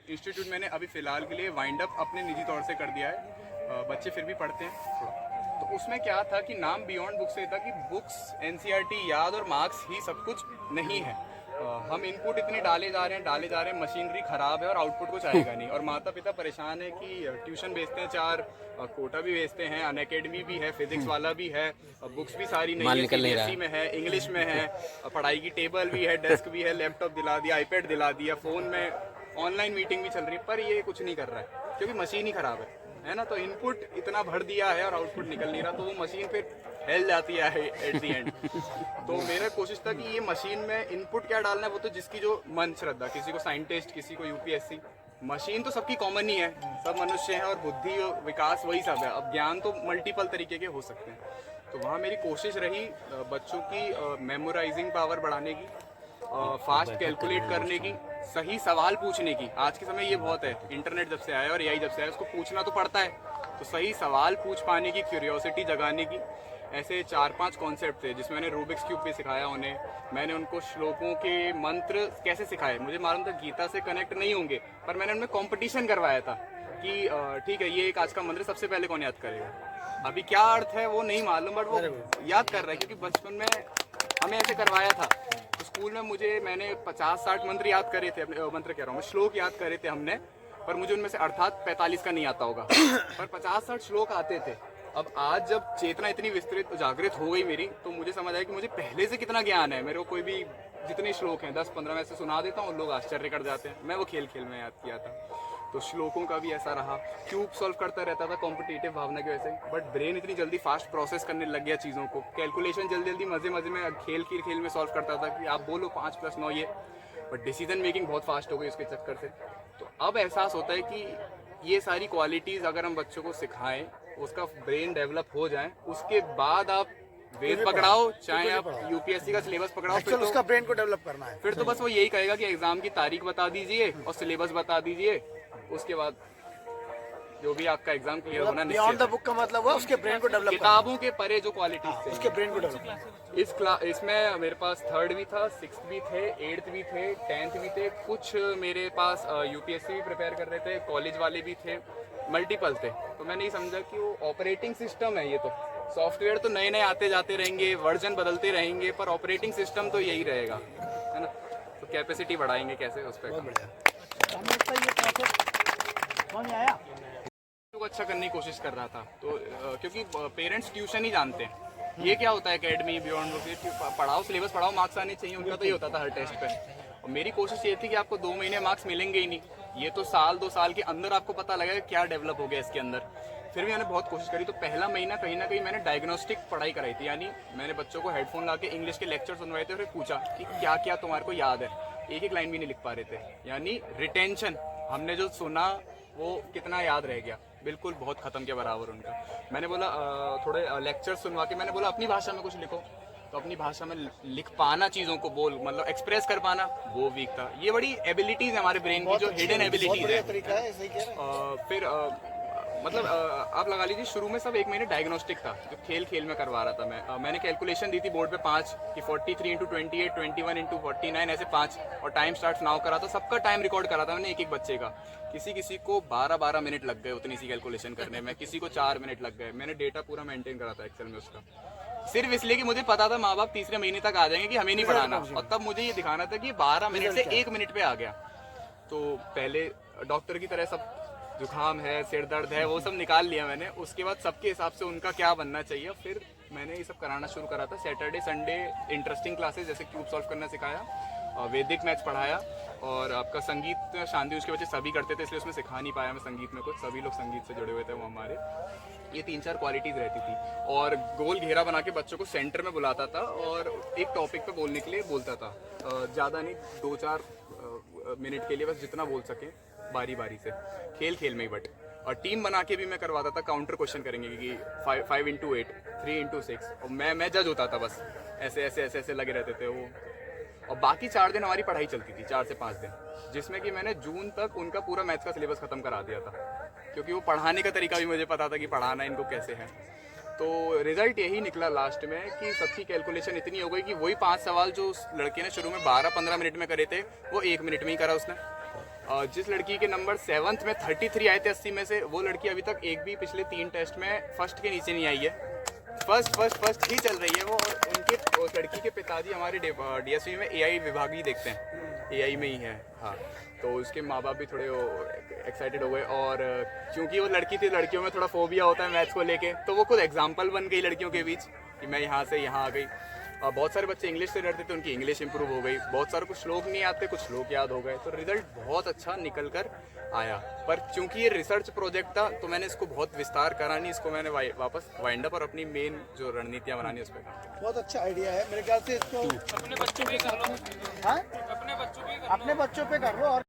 Institute मैंने अभी फ़िलहाल के लिए वाइंड अप अपने निजी तौर से कर दिया है। बच्चे फिर भी पढ़ते हैं थोड़ा। तो उसमें क्या था कि नाम बियॉन्ड बुक्स से था कि बुक्स एनसीईआरटी याद और मार्क्स ही सब कुछ नहीं है। हम इनपुट इतने डाले जा रहे हैं, मशीनरी ख़राब है और आउटपुट कुछ आएगा नहीं। और माता पिता परेशान है कि ट्यूशन भेजते हैं 4, कोटा भी भेजते हैं, अन अकेडमी भी है, फिजिक्स वाला भी है, बुक्स भी सारी नहीं है, सीबीएसई में है, इंग्लिश में है, पढ़ाई की टेबल भी है, डेस्क भी है, लैपटॉप दिला दिया, आईपैड दिला दिया, फ़ोन में ऑनलाइन मीटिंग भी चल रही है, पर ये कुछ नहीं कर रहा है क्योंकि मशीन ही ख़राब है ना। तो इनपुट इतना भर दिया है और आउटपुट निकल नहीं रहा, तो वो मशीन फिर हेल जाती है एट दी एंड। तो मेरा कोशिश था कि ये मशीन में इनपुट क्या डालना है वो तो जिसकी जो मन श्रद्धा, किसी को साइंटिस्ट, किसी को यूपीएससी, मशीन तो सबकी कॉमन ही है, सब मनुष्य हैं और बुद्धि और विकास वही सब है। अब ज्ञान तो मल्टीपल तरीके के हो सकते हैं। तो वहाँ मेरी कोशिश रही बच्चों की मेमोराइजिंग पावर बढ़ाने की, फास्ट कैलकुलेट करने की, सही सवाल पूछने की। आज के समय ये बहुत है, इंटरनेट जब से आया और एआई जब से आया, उसको पूछना तो पड़ता है, तो सही सवाल पूछ पाने की, क्यूरियोसिटी जगाने की। ऐसे 4-5 कॉन्सेप्ट थे जिसमें मैंने रूबिक्स क्यूब भी सिखाया उन्हें। मैंने उनको श्लोकों के मंत्र कैसे सिखाए, मुझे मालूम था गीता से कनेक्ट नहीं होंगे, पर मैंने उनमें कंपटीशन करवाया था कि ठीक है ये एक आज का मंत्र सबसे पहले कौन याद करेगा। अभी क्या अर्थ है वो नहीं मालूम, बट वो याद कर रहा है क्योंकि बचपन में हमें ऐसे करवाया था। तो स्कूल में मैंने 50-60 मंत्र याद करे थे, अपने मंत्र कह रहा हूँ मैं, श्लोक याद करे थे हमने, पर मुझे उनमें से अर्थात 45 का नहीं आता होगा, पर 50-60 श्लोक आते थे। अब आज जब चेतना इतनी विस्तृत जागृत हो गई मेरी, तो मुझे समझ आया कि मुझे पहले से कितना ज्ञान है। मेरे को कोई भी जितने श्लोक हैं 10-15 में से सुना देता हूँ, लोग आश्चर्य कर जाते हैं। मैं वो खेल खेल में याद किया था। तो श्लोकों का भी ऐसा रहा। क्यूब सॉल्व करता रहता था कॉम्पिटिटिव भावना की वजह से, बट ब्रेन इतनी जल्दी फास्ट प्रोसेस करने लग गया चीज़ों को। कैलकुलेशन जल्दी जल्दी मज़े में खेल में सॉल्व करता था कि आप बोलो 5+9 ये, बट डिसीजन मेकिंग बहुत फास्ट हो गई उसके चक्कर से। तो अब एहसास होता है कि ये सारी क्वालिटीज़ अगर हम बच्चों को सिखाएं, उसका ब्रेन डेवलप हो जाए, उसके बाद आप वेद पकड़ाओ, चाहे आप यूपीएससी का सिलेबस पकड़ाओ, फिर तो उसका ब्रेन को डेवलप करना है। फिर तो बस वो यही कहेगा कि एग्जाम की तारीख बता दीजिए और सिलेबस बता दीजिए, उसके बाद जो भी आपका एग्जाम क्लियर होना निश्चित है। बियॉन्ड द बुक का मतलब है उसके ब्रेन को डेवलप, किताबों के परे जो क्वालिटीज थे उसके ब्रेन को डेवलप। इसमें मेरे पास 3rd भी था, 6th भी थे, 8th भी थे, 10th भी थे, कुछ मेरे पास यूपीएससी भी प्रिपेयर कर रहे थे, कॉलेज वाले भी थे, मल्टीपल थे। तो मैंने ये समझा कि वो ऑपरेटिंग सिस्टम है, ये तो सॉफ्टवेयर तो नए नए आते जाते रहेंगे, वर्जन बदलते रहेंगे, पर ऑपरेटिंग सिस्टम तो यही रहेगा, है ना। तो कैपेसिटी बढ़ाएंगे कैसे उस पर को अच्छा करने की कोशिश कर रहा था। तो क्योंकि पेरेंट्स ट्यूशन ही जानते हैं ये क्या होता है, एकेडमी बियॉन्ड पढ़ाओ, सिलेबस पढ़ाओ, मार्क्स आने चाहिए, उनका तो ये होता था हर टेस्ट पे। और मेरी कोशिश ये थी कि आपको 2 महीने मार्क्स मिलेंगे ही नहीं, ये तो 1-2 साल के अंदर आपको पता लगेगा क्या डेवलप हो गया इसके अंदर। फिर भी मैंने बहुत कोशिश करी। तो पहला महीना कहीं ना कहीं मैंने डायग्नोस्टिक पढ़ाई कराई थी, यानी मैंने बच्चों को हेडफोन ला के इंग्लिश के लेक्चर सुनवाए थे, फिर पूछा कि क्या क्या तुम्हारे को याद है। एक लाइन भी नहीं लिख पा रहे थे, यानी रिटेंशन, हमने जो सुना वो कितना याद रह गया, बिल्कुल बहुत खत्म के बराबर उनका। मैंने बोला थोड़े लेक्चर सुनवा के मैंने बोला अपनी भाषा में कुछ लिखो, तो अपनी भाषा में लिख पाना, चीज़ों को बोल मतलब एक्सप्रेस कर पाना, वो वीक था। ये बड़ी एबिलिटीज़ है हमारे ब्रेन की, जो हिडन एबिलिटीज़ है। फिर मतलब आप लगा लीजिए शुरू में सब 1 महीने डायग्नोस्टिक था, जो खेल में करवा रहा था मैंने कैलकुलेशन दी थी बोर्ड पे 5 कि 43 × 28, 21 × 49 ऐसे 5, और टाइम स्टार्ट नाउ करा था। सबका टाइम रिकॉर्ड करा था मैंने, एक बच्चे का। किसी को 12 मिनट लग गए उतनी सी कैलकुलेशन करने में, किसी को 4 मिनट लग गए। मैंने डेटा पूरा मेंटेन करा था एक्सेल में उसका, सिर्फ इसलिए कि मुझे पता था माँ बाप तीसरे महीने तक आ जाएंगे कि हमें नहीं पढ़ाना, और तब मुझे ये दिखाना था कि 12 मिनट से 1 मिनट पे आ गया। तो पहले डॉक्टर की तरह सब जुकाम है, सिर दर्द है, वो सब निकाल लिया मैंने। उसके बाद सबके हिसाब से उनका क्या बनना चाहिए, फिर मैंने ये सब कराना शुरू करा था। सैटरडे संडे इंटरेस्टिंग क्लासेस, जैसे क्यूब सॉल्व करना सिखाया, वैदिक मैथ्स पढ़ाया, और आपका संगीत शांति उसके बच्चे सभी करते थे, इसलिए उसमें सिखा नहीं पाया मैं संगीत में कुछ, सभी लोग संगीत से जुड़े हुए थे वो हमारे। ये 3-4 क्वालिटीज़ रहती थी। और गोल घेरा बना के बच्चों को सेंटर में बुलाता था और एक टॉपिक पे बोलने के लिए बोलता था, ज़्यादा नहीं, 2-4 मिनट के लिए बस, जितना बोल सके बारी बारी से, खेल में ही। बट और टीम बना के भी मैं करवाता था, काउंटर क्वेश्चन करेंगे कि 5 × 8, 3 × 6, और मैं जज होता था बस, ऐसे लगे रहते थे वो। और बाकी 4 दिन हमारी पढ़ाई चलती थी, 4 से 5 दिन, जिसमें कि मैंने जून तक उनका पूरा मैथ्स का सिलेबस खत्म करा दिया था, क्योंकि वो पढ़ाने का तरीका भी मुझे पता था कि पढ़ाना इनको कैसे है। तो रिजल्ट यही निकला लास्ट में कि सबकी कैलकुलेशन इतनी हो गई कि वही 5 सवाल जो उस लड़के ने शुरू में 12-15 मिनट में करे थे, वो 1 मिनट में ही करा उसने। जिस लड़की के नंबर 7th में 33 आए थे 80 में से, वो लड़की अभी तक एक भी पिछले 3 टेस्ट में फर्स्ट के नीचे नहीं आई है। फर्स्ट ही चल रही है वो। और उनके उस लड़की के पिताजी हमारे डीएसवी में एआई विभाग ही देखते हैं, एआई में ही है। हाँ, तो उसके माँ बाप भी थोड़े एक्साइटेड हो गए। और क्योंकि वो लड़की थी, लड़कियों में थोड़ा फोबिया होता है मैथ्स को लेके, तो वो खुद एग्जाम्पल बन गई लड़कियों के बीच कि मैं यहाँ से यहाँ आ गई। बहुत सारे बच्चे इंग्लिश से डरते थे, उनकी इंग्लिश इंप्रूव हो गई। बहुत सारे कुछ श्लोक नहीं आते, कुछ श्लोक याद हो गए। तो रिजल्ट बहुत अच्छा निकल कर आया। पर चूंकि ये रिसर्च प्रोजेक्ट था तो मैंने इसको बहुत विस्तार करा नहीं, इसको मैंने वापस वाइंड अप और अपनी मेन जो रणनीतियाँ बनानी उस पर काम किया। बहुत अच्छा आइडिया है मेरे ख्याल से इसको अपने बच्चों पे कर लो। हाँ अपने बच्चों पे कर लो। अपने बच्चों पे कर लो और